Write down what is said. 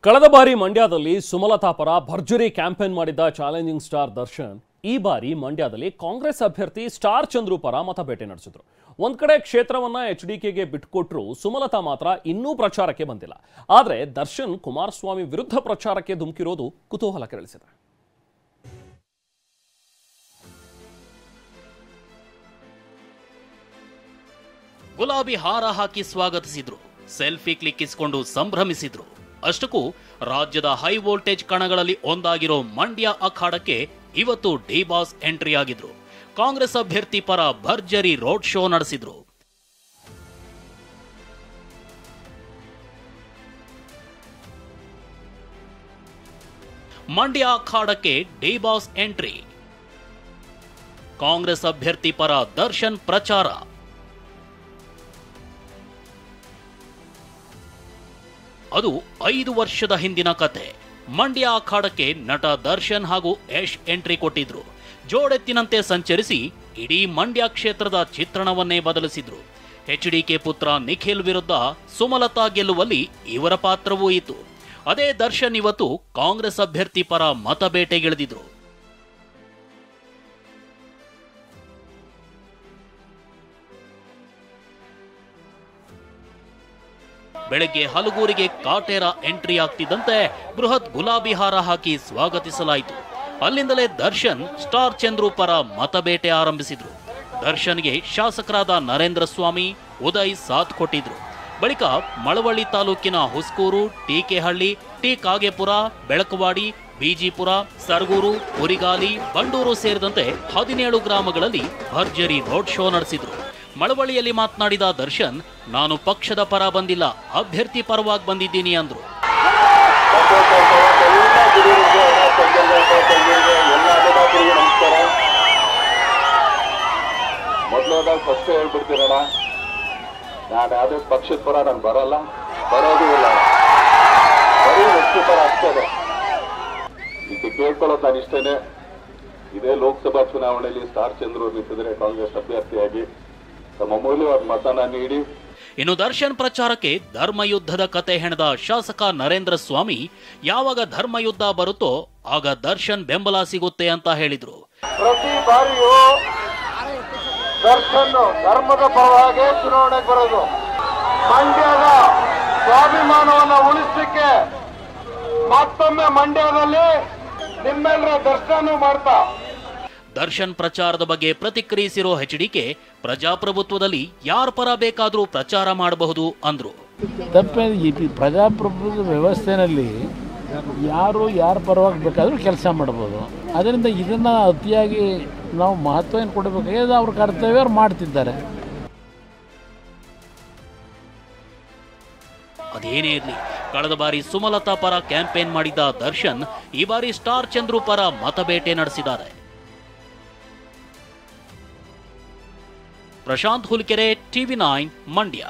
ಕಳೆದ ಬಾರಿ ಮಂಡ್ಯದಲ್ಲಿ ಸುಮಲತಾ ಪರ ಭರ್ಜರಿ ಕ್ಯಾಂಪೇನ್ ಮಾಡಿದ್ದ ಚಾಲೆಂಜಿಂಗ್ ಸ್ಟಾರ್ ದರ್ಶನ್ ಈ ಬಾರಿ ಮಂಡ್ಯದಲ್ಲಿ ಕಾಂಗ್ರೆಸ್ ಅಭ್ಯರ್ಥಿ ಸ್ಟಾರ್ ಚಂದ್ರು ಪರ ಮತಬೇಟೆ ನಡೆಸಿದ್ರು. ಒಂದ್ ಕಡೆ ಕ್ಷೇತ್ರವನ್ನ ಎಚ್ಡಿಕೆಗೆ ಬಿಟ್ಟುಕೊಟ್ರು ಸುಮಲತಾ ಮಾತ್ರ ಇನ್ನೂ ಪ್ರಚಾರಕ್ಕೆ ಬಂದಿಲ್ಲ. ಆದ್ರೆ ದರ್ಶನ್ ಕುಮಾರಸ್ವಾಮಿ ವಿರುದ್ಧ ಪ್ರಚಾರಕ್ಕೆ ಧುಮುಕಿರೋದು ಕುತೂಹಲ ಕೆರಳಿಸಿದೆ. ಗುಲಾಬಿ ಹಾರ ಹಾಕಿ ಸ್ವಾಗತಿಸಿದ್ರು, ಸೆಲ್ಫಿ ಕ್ಲಿಕ್ಕಿಸಿಕೊಂಡು ಸಂಭ್ರಮಿಸಿದ್ರು. ಅಷ್ಟಕ್ಕೂ ರಾಜ್ಯದ ಹೈ ವೋಲ್ಟೇಜ್ ಕಣಗಳಲ್ಲಿ ಒಂದಾಗಿರೋ ಮಂಡ್ಯ ಅಖಾಡಕ್ಕೆ ಇವತ್ತು ಡಿ ಬಾಸ್ ಎಂಟ್ರಿ ಆಗಿದ್ರು. ಕಾಂಗ್ರೆಸ್ ಅಭ್ಯರ್ಥಿ ಪರ ಭರ್ಜರಿ ರೋಡ್ ಶೋ ನಡೆಸಿದ್ರು. ಮಂಡ್ಯ ಅಖಾಡಕ್ಕೆ ಡಿ ಬಾಸ್ ಎಂಟ್ರಿ. ಕಾಂಗ್ರೆಸ್ ಅಭ್ಯರ್ಥಿ ಪರ ದರ್ಶನ್ ಪ್ರಚಾರ. ಅದು 5 ವರ್ಷದ ಹಿಂದಿನ ಕತೆ. ಮಂಡ್ಯ ಅಖಾಡಕ್ಕೆ ನಟ ದರ್ಶನ್ ಹಾಗೂ ಯಶ್ ಎಂಟ್ರಿ ಕೊಟ್ಟಿದ್ರು. ಜೋಡೆತ್ತಿನಂತೆ ಸಂಚರಿಸಿ ಇಡೀ ಮಂಡ್ಯ ಕ್ಷೇತ್ರದ ಚಿತ್ರಣವನ್ನೇ ಬದಲಿಸಿದ್ರು. ಎಚ್ಡಿಕೆ ಪುತ್ರ ನಿಖಿಲ್ ವಿರುದ್ಧ ಸುಮಲತಾ ಗೆಲ್ಲುವಲ್ಲಿ ಇವರ ಪಾತ್ರವೂ ಇತ್ತು. ಅದೇ ದರ್ಶನ್ ಇವತ್ತು ಕಾಂಗ್ರೆಸ್ ಅಭ್ಯರ್ಥಿ ಪರ ಮತಬೇಟೆಗಿಳಿದಿದ್ರು. ಬೆಳಗ್ಗೆ ಹಲಗೂರಿಗೆ ಕಾಟೇರ ಎಂಟ್ರಿ ಆಗ್ತಿದ್ದಂತೆ ಬೃಹತ್ ಗುಲಾಬಿ ಹಾರ ಹಾಕಿ ಸ್ವಾಗತಿಸಲಾಯಿತು. ಅಲ್ಲಿಂದಲೇ ದರ್ಶನ್ ಸ್ಟಾರ್ ಚಂದ್ರು ಪರ ಮತಬೇಟೆ ಆರಂಭಿಸಿದ್ರು. ದರ್ಶನ್ಗೆ ಶಾಸಕರಾದ ನರೇಂದ್ರ ಸ್ವಾಮಿ, ಉದಯ್ ಸಾಥ್ ಕೊಟ್ಟಿದ್ರು. ಬಳಿಕ ಮಳವಳ್ಳಿ ತಾಲೂಕಿನ ಹುಸ್ಕೂರು, ಟೀಕೆಹಳ್ಳಿ, ಟಿ ಕಾಗೇಪುರ, ಬೆಳಕವಾಡಿ, ಬಿಜಿಪುರ, ಸರಗೂರು, ಉರಿಗಾಲಿ, ಬಂಡೂರು ಸೇರಿದಂತೆ 17 ಗ್ರಾಮಗಳಲ್ಲಿ ಭರ್ಜರಿ ರೋಡ್ ಶೋ ನಡೆಸಿದ್ರು. ಮಳವಳ್ಳಿಯಲ್ಲಿ ಮಾತನಾಡಿದ ದರ್ಶನ್, ನಾನು ಪಕ್ಷದ ಪರ ಬಂದಿಲ್ಲ, ಅಭ್ಯರ್ಥಿ ಪರವಾಗಿ ಬಂದಿದ್ದೀನಿ ಅಂದ್ರು. ಮೊದಲನೇದಾಗ ಫಸ್ಟ್ ಹೇಳ್ಬಿಡ್ತೀರಣ್ಣ, ನಾನು ಯಾವುದೇ ಪಕ್ಷದ ಪರ ನಾನು ಬರಲ್ಲ, ಬರೋದು ಇಲ್ಲ, ಬರೀ ವ್ಯಕ್ತಿ ಪರ ಅಷ್ಟೇ. ಇದು ಕೇಳ್ಕೊಳ್ಳೋದು ನಾನು ಇಷ್ಟೇನೆ. ಇದೇ ಲೋಕಸಭಾ ಚುನಾವಣೆಯಲ್ಲಿ ಸ್ಟಾರ್ ಚಂದ್ರು ನಿಂತಿದ್ರೆ ಕಾಂಗ್ರೆಸ್ ಅಭ್ಯರ್ಥಿಯಾಗಿ ತಮ್ಮ ಅಮೂಲ್ಯವಾದ ಮತನ ನೀಡಿ. ಇನ್ನು ದರ್ಶನ್ ಪ್ರಚಾರಕ್ಕೆ ಧರ್ಮಯುದ್ಧದ ಕತೆ ಹೆಣೆದ ಶಾಸಕ ನರೇಂದ್ರ ಸ್ವಾಮಿ, ಯಾವಾಗ ಧರ್ಮಯುದ್ಧ ಬರುತ್ತೋ ಆಗ ದರ್ಶನ್ ಬೆಂಬಲ ಸಿಗುತ್ತೆ ಅಂತ ಹೇಳಿದ್ರು. ಪ್ರತಿ ಬಾರಿಯೂ ದರ್ಶನ್ ಧರ್ಮದ ಪರವಾಗಿ ಚುನಾವಣೆಗೆ ಬರೋದು, ಮಂಡ್ಯದ ಸ್ವಾಭಿಮಾನವನ್ನು ಉಳಿಸಲಿಕ್ಕೆ ಮತ್ತೊಮ್ಮೆ ಮಂಡ್ಯದಲ್ಲಿ ನಿಮ್ಮೆಲ್ಲರ ದರ್ಶನ ಮಾಡ್ತಾ. ದರ್ಶನ್ ಪ್ರಚಾರದ ಬಗ್ಗೆ ಪ್ರತಿಕ್ರಿಯಿಸಿರೋ ಎಚ್ಡಿಕೆ, ಪ್ರಜಾಪ್ರಭುತ್ವದಲ್ಲಿ ಯಾರ ಪರ ಬೇಕಾದರೂ ಪ್ರಚಾರ ಮಾಡಬಹುದು ಅಂದ್ರು. ತಪ್ಪೇ, ಈ ಪ್ರಜಾಪ್ರಭುತ್ವದ ವ್ಯವಸ್ಥೆಯಲ್ಲಿ ಯಾರು ಯಾರ ಪರವಾಗಿ ಬೇಕಾದರೂ ಕೆಲಸ ಮಾಡ್ಬೋದು. ಅದರಿಂದ ಇದನ್ನು ಅತಿಯಾಗಿ ನಾವು ಮಹತ್ವ ಏನು ಕೊಡಬೇಕಾಗಿದೆ, ಅವ್ರ ಕರ್ತವ್ಯ ಅವ್ರು ಮಾಡ್ತಿದ್ದಾರೆ. ಅದೇನೇ ಇರಲಿ, ಕಳೆದ ಬಾರಿ ಸುಮಲತಾ ಪರ ಕ್ಯಾಂಪೇನ್ ಮಾಡಿದ್ದ ದರ್ಶನ್ ಈ ಬಾರಿ ಸ್ಟಾರ್ ಚಂದ್ರು ಪರ ಮತಬೇಟೆ ನಡೆಸಿದ್ದಾರೆ. ಪ್ರಶಾಂತ್ ಹುಲ್ಕೆರೆ, TV9 ಮಂಡ್ಯ.